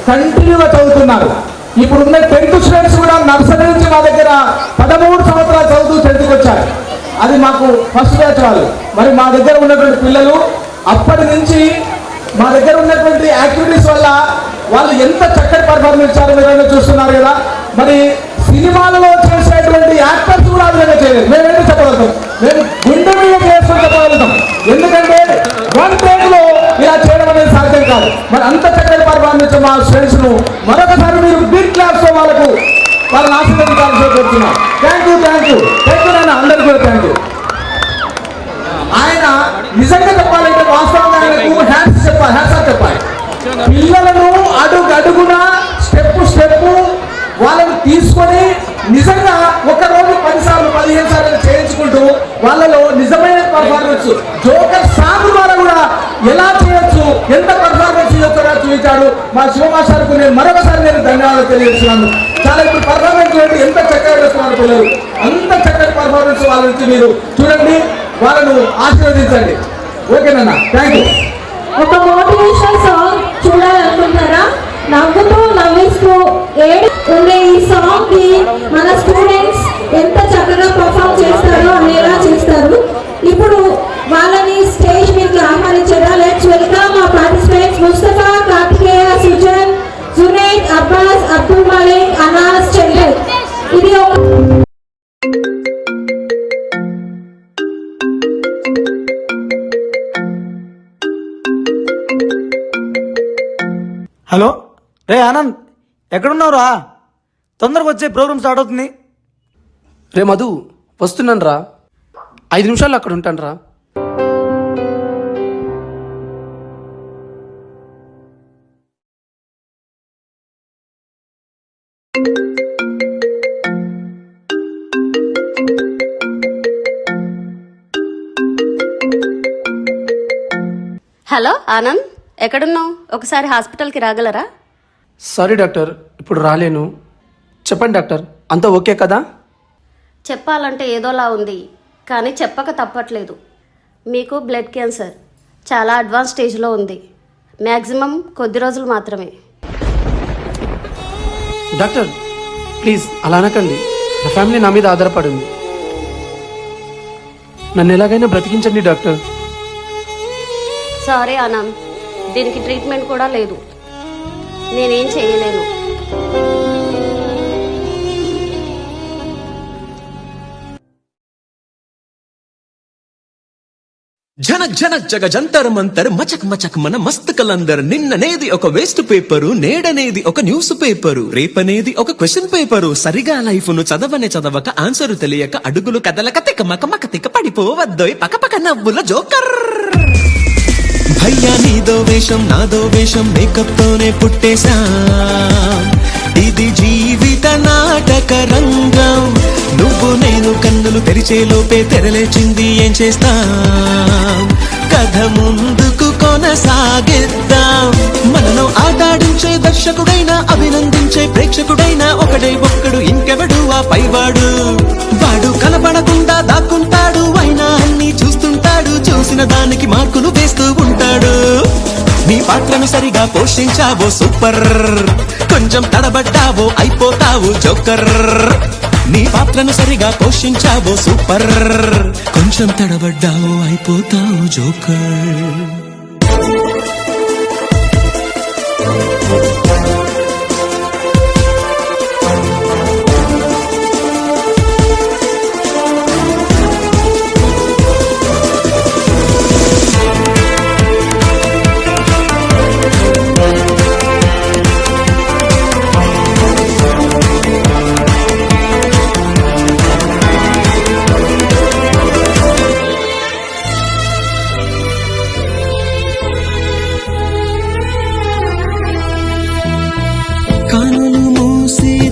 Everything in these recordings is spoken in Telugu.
కంటిన్యూగా చదువుతున్నారు. ఇప్పుడున్న 10th స్టూడెంట్స్ కూడా నర్సరీ నుంచి మా దగ్గర 13 సంవత్సరాలు చదువుతూ 10th వచ్చారు. అది మాకు ఫస్ట్ బ్యాచ్ వాళ్ళు. మరి మా దగ్గర ఉన్నటువంటి పిల్లలు అప్పటి నుంచి మా దగ్గర ఉన్నటువంటి యాక్టివిటీస్ వల్ల వాళ్ళు ఎంత చక్కటి పర్ఫార్మెన్స్ ఇచ్చారో మీరు చూస్తున్నారు కదా. మరి సినిమాలలో చేసేటువంటి యాక్టర్స్ కూడా ఆ విధంగా చేయలేదు. మేమేంటో చెప్పగలుగుతాం, మేము గుండె మీద చేసుకొని చెప్పగలుగుతాం. ఎందుకంటే 1 take లో ఇలా చేయడం అనేది సాధ్యం కాదు. మరి అంత చక్కటి పర్ఫార్మెన్స్ మా స్టూడెంట్స్ ను మరొకసారి మీరు బిగ్ క్లాస్ తో వాళ్ళని ఆశీర్వదించాలని కోరుతున్నాం. థ్యాంక్ యూ నాన్న, అందరికీ కూడా థ్యాంక్ యూ. ఆయన నిజంగా చెప్పాలంటే వాస్తవంగా ఆయనకు హ్యాండ్స్ చెప్పాలి. పిల్లలను అడుగున స్టెప్ వాళ్ళని తీసుకొని నిజంగా ఒక రోజు 10 సార్లు 15 సార్లు చేయించుకుంటూ వాళ్ళలో నిజమైన పర్ఫార్మెన్స్ జోకర్ సాంగ్ ద్వారా కూడా ఎలా చేయొచ్చు, ఎంత పర్ఫార్మెన్స్ చేయొచ్చో చూపించాడు మా శివమాస్టర్కు. నేను మరొకసారి ధన్యవాదాలు తెలియజేస్తున్నాను. చాలా ఇప్పుడు పర్ఫార్మెన్స్ ఎంత చక్కగా చేస్తున్నారు పిల్లలు. అంత చక్కటి పర్ఫార్మెన్స్ వాళ్ళ నుంచి మీరు చూడండి, వాళ్ళను ఆశీర్వదించండి. ఓకేనా? Thank you. ఒక మోటివేషనల్ సాంగ్ చూడాలనుకుంటారా? నవ్వుతూ నవ్విస్తూ ఉండే ఈ సాంగ్ కి మన స్టూడెంట్స్ ఎంత చక్కగా పర్ఫామ్ చేస్తారో అనేలా చేస్తారు. ఇప్పుడు వాళ్ళని స్టేజ్ మీదకి ఆహ్వానించగా let's welcome our participants Mustafa, Karthikeya, Sujan, Junaid, Abbas, Abdul Malik, Anas, Chander. ఇది హలో రే ఆనంద్, ఎక్కడున్నావురా? తొందరగా వచ్చే ప్రోగ్రామ్ స్టార్ట్ అవుతుంది. రే మధు, వస్తున్నాను రా. 5 నిమిషాల్లో అక్కడ ఉంటాను రా. హలో ఆనంద్, ఎక్కడున్నావు? ఒకసారి హాస్పిటల్కి రాగలరా? సారీ డాక్టర్, ఇప్పుడు రాలేను. చెప్పండి డాక్టర్, అంతా ఓకే కదా? చెప్పాలంటే ఏదోలా ఉంది, కానీ చెప్పక తప్పట్లేదు. మీకు బ్లడ్ క్యాన్సర్ చాలా అడ్వాన్స్ స్టేజ్లో ఉంది. మ్యాక్సిమం కొద్ది రోజులు మాత్రమే. డాక్టర్ ప్లీజ్ అలా అనకండి. నా ఫ్యామిలీ నా మీద ఆధారపడింది. నన్ను ఎలాగైనా బ్రతికించండి డాక్టర్. సారీ ఆనంద్, దీనికి ట్రీట్మెంట్ కూడా లేదు. నేనేం చేయలేను. జనక్ జనక్ జగ జంతర్ మంతర్ మచక్ మచక్ మన మస్త్ కలందర్. నిన్ననేది ఒక వేస్ట్ పేపరు, నేడనేది ఒక న్యూస్ పేపరు, రేపనేది ఒక క్వశ్చన్ పేపరు. సరిగా లైఫ్ ను చదవక ఆన్సర్ తెలియక అడుగులు కదలక తిక తిక పడిపోవద్దోయ్ పక్క పక్క నవ్వుల జోకర్. భయ్యా నీదో వేషం నాదో వేషం మేకప్ తోనే పుట్టేశా. ఇది జీవిత నాటక రంగం. నువ్వు నేను కన్నులు తెరిచే లోపే తెరలేచింది, ఏం చేస్తా? కథ ముందుకు కొనసాగిద్దాం. మనలో ఆటాడించే దర్శకుడైనా అభినందించే ప్రేక్షకుడైనా ఒకడే ఒక్కడు, ఇంకెవడు ఆ పైవాడు. వాడు కనపడకుండా దాక్కుంటాడు, అయినా అన్ని చూస్తుంటాడు. చూసిన దానికి మార్కులు వేస్తూ ఉంటాడు. నీ పాత్రను సరిగా పోషించావో సూపర్, కొంచెం తడబడ్డావో అయిపోతావు జోకర్. నీ పాత్రను సరిగా పోషించావో సూపర్, కొంచెం తడబడ్డావో అయిపోతావు జోకర్.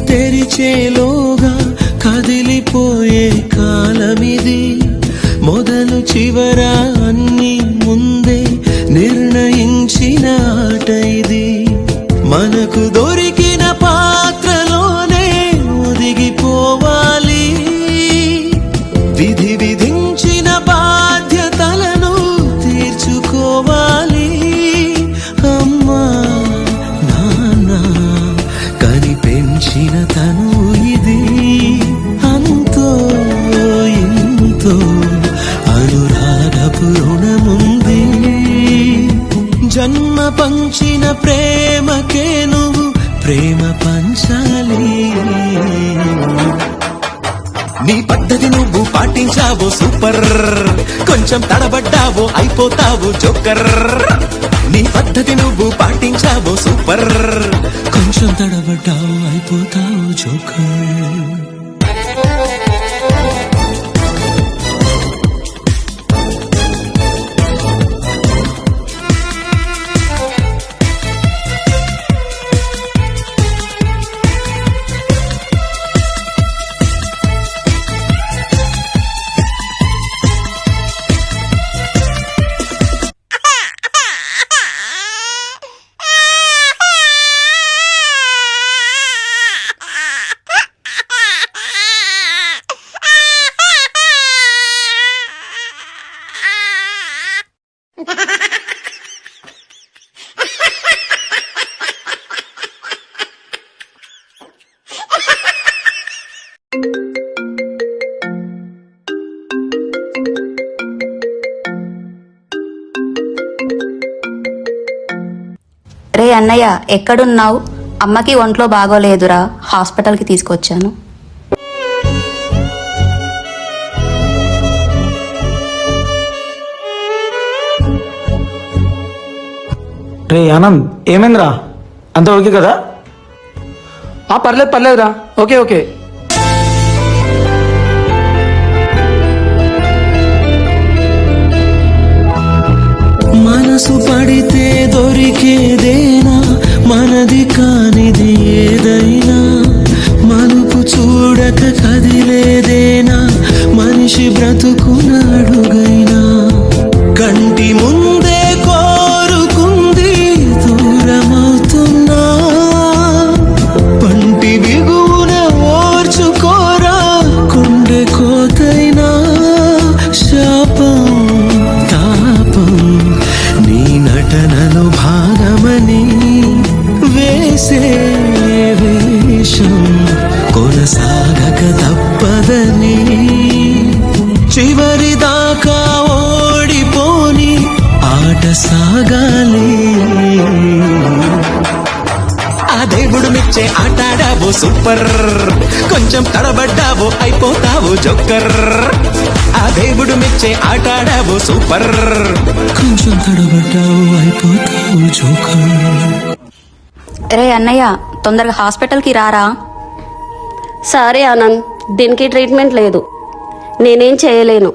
తెరిచేలోగా కదిలిపోయే కాలమిది. మొదలు చివరా అన్ని ముందే నిర్ణయించిన ఆట ఇది. మనకు దొరికిన పాత్రలోనే ఒదిగిపోవాలి. విధి విధించిన బాధ్యతలను తీర్చుకోవాలి. అమ్మా నాన్న ప్రేమ పంచాలి. నీ పద్ధతి నువ్వు పాటించావు సూపర్, కొంచెం తడబడ్డావు అయిపోతావు జోకర్. నీ పద్ధతి నువ్వు పాటించావు సూపర్, కొంచెం తడబడ్డావు అయిపోతావు జోకర్. రే అన్నయ్య ఎక్కడున్నావు? అమ్మకి ఒంట్లో బాగోలేదురా, హాస్పిటల్కి తీసుకొచ్చాను. రే ఆనంద్, ఏమైందిరా? అంత ఓకే కదా? పర్లేదు పర్లేదురా, ఓకే ఓకే. మనసు పడితే దొరికేదేనా, మనది కానిది ఏదైనా, మలుపు చూడక కదిలేదేనా, మనిషి బ్రతుకునాడుగైనా. కంటి ముందే కోరుకుంది దూరమవుతున్నా, పంటి బిగువున ఓర్చుకోరా కొండె కోతైనా. శాపం తాపం నీ నటనలో భాగమని వేసే వేషం కొనసాగక తప్పదని. చివరి దాకా ఓడిపోని ఆట సాగాలి. ఆ దేవుడు మెచ్చే ఆటాడావు సూపర్, కొంచెం తడబడ్డావు అయిపోతావు జోకర్. ఆ దేవుడు మెచ్చే ఆటాడావు సూపర్, కొంచెం తడబడ్డావు అయిపోతావు జోకర్. రే అన్నయ్య తొందరగా హాస్పిటల్కి రారా. సారీ ఆనంద్, దీనికి ట్రీట్మెంట్ లేదు, నేనేం చేయలేను.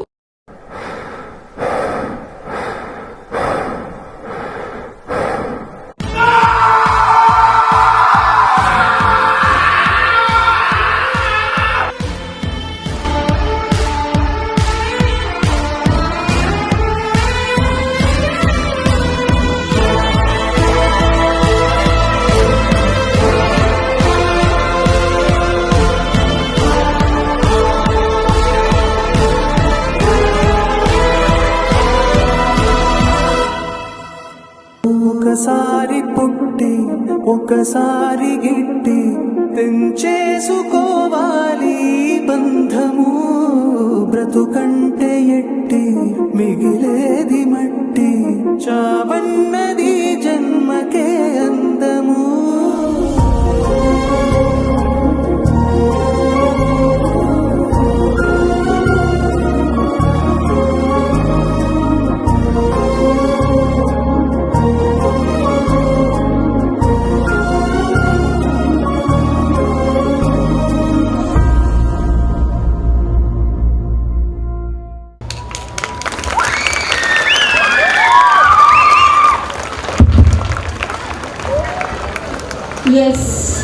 ఒకసారి పుట్టి ఒకసారి గిట్టి తెంచేసుకోవాలి బంధము. బ్రతుకంటే ఎట్టి మిగిలేది మట్టి, చావన్నది జన్మకే అందము. Yes.